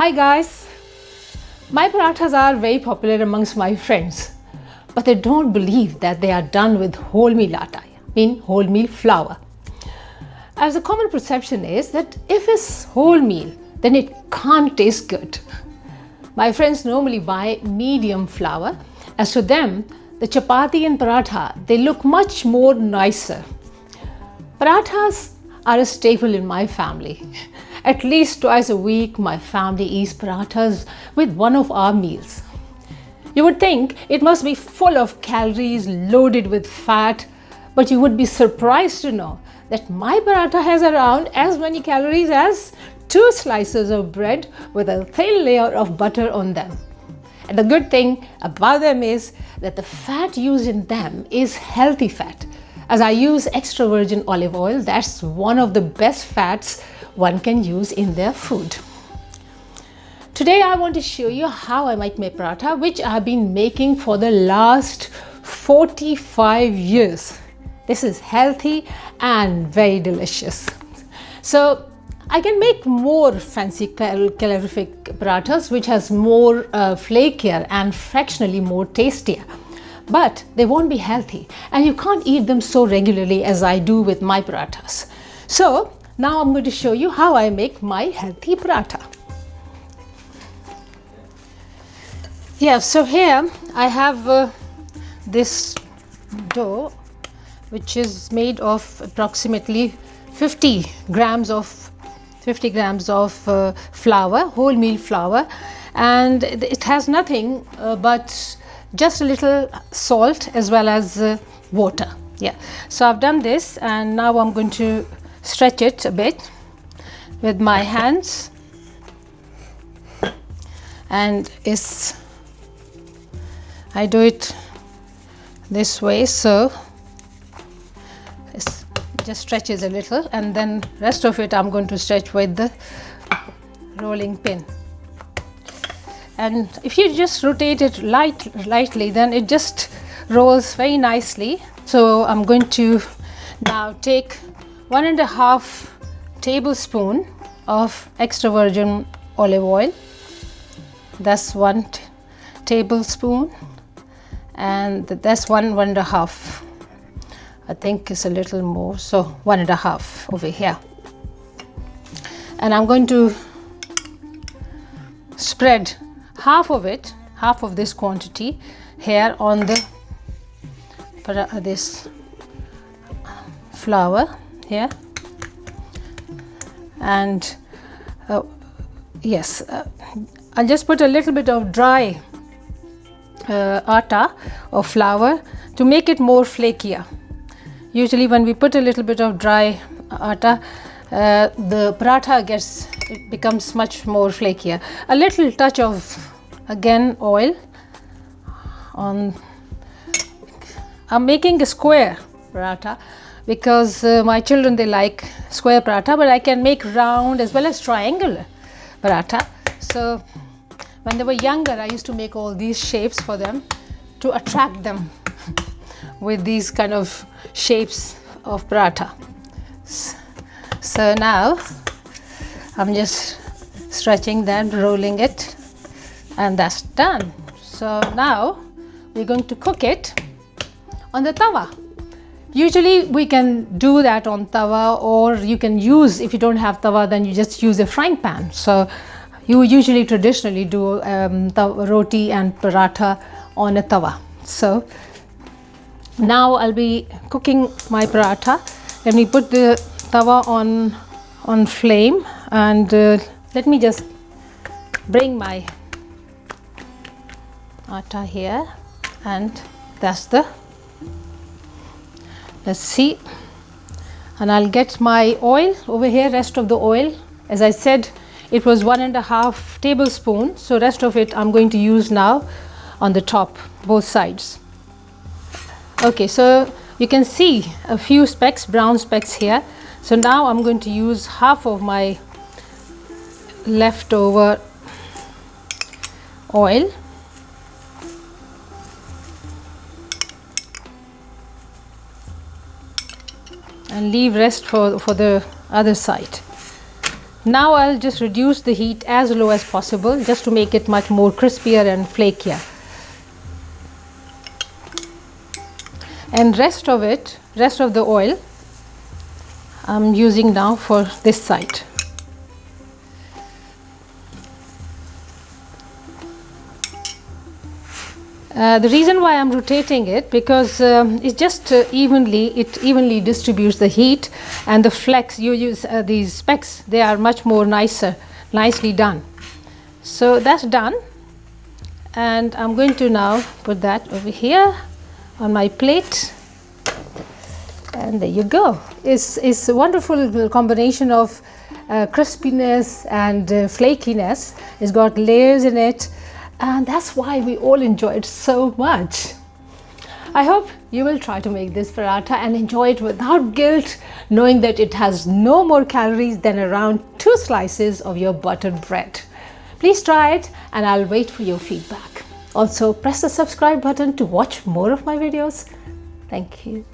Hi guys, my parathas are very popular amongst my friends, but they don't believe that they are done with wholemeal atta, wholemeal flour. As the common perception is that if it's wholemeal, then it can't taste good. My friends normally buy medium flour, as to them, the chapati and paratha, they look much more nicer. Parathas are a staple in my family. At least twice a week, my family eats parathas with one of our meals. You would think it must be full of calories, loaded with fat, but you would be surprised to know that my paratha has around as many calories as 2 slices of bread with a thin layer of butter on them. And the good thing about them is that the fat used in them is healthy fat. As I use extra virgin olive oil, that's one of the best fats one can use in their food. Today I want to show you how I make my paratha, which I've been making for the last 45 years. This is healthy and very delicious. So I can make more fancy calorific parathas which has more flakier and fractionally more tastier. But they won't be healthy and you can't eat them so regularly as I do with my parathas. So now I'm going to show you how I make my healthy paratha. Yeah, so here I have this dough which is made of approximately 50 grams of flour, wholemeal flour, and it has nothing but just a little salt as well as water. Yeah, so I've done this and now I'm going to stretch it a bit with my hands, and I do it this way, so it just stretches a little, and then rest of it I'm going to stretch with the rolling pin. And if you just rotate it lightly, then it just rolls very nicely. So I'm going to now take 1.5 tablespoon of extra virgin olive oil. That's 1 tablespoon, and that's 1.5. I think it's a little more, so 1.5 over here. And I'm going to spread half of this quantity here on this flour here, and I'll just put a little bit of dry atta or flour to make it more flakier. Usually when we put a little bit of dry atta, the paratha becomes much more flakier. A little touch of oil on. I'm making a square paratha because my children, they like square paratha, but I can make round as well as triangular paratha. So when they were younger, I used to make all these shapes for them to attract them with these kind of shapes of paratha. So now I'm just stretching that, rolling it, and that's done. So now we're going to cook it on the tawa. Usually we can do that on tawa, or you can use, if you don't have tawa, then you just use a frying pan. So you usually traditionally do roti and paratha on a tawa. So now I'll be cooking my paratha. Let me put the tawa on flame, and let me just bring my atta here, and that's let's see, and I'll get my oil over here. Rest of the oil, as I said, it was 1.5 tablespoon, so rest of it I'm going to use now on the top, both sides. Okay, so you can see a few specks, brown specks here. So now I'm going to use half of my leftover oil, and leave rest for the other side. Now I'll just reduce the heat as low as possible just to make it much more crispier and flakier. And rest of the oil, I'm using now for this side. The reason why I'm rotating it, because it just evenly distributes the heat, and the flecks you use, these specks, they are much more nicely done. So that's done, and I'm going to now put that over here on my plate, and there you go. It's a wonderful combination of crispiness and flakiness. It's got layers in it, and that's why we all enjoy it so much. I hope you will try to make this paratha and enjoy it without guilt, knowing that it has no more calories than around 2 slices of your buttered bread. Please try it, and I'll wait for your feedback. Also, press the subscribe button to watch more of my videos. Thank you.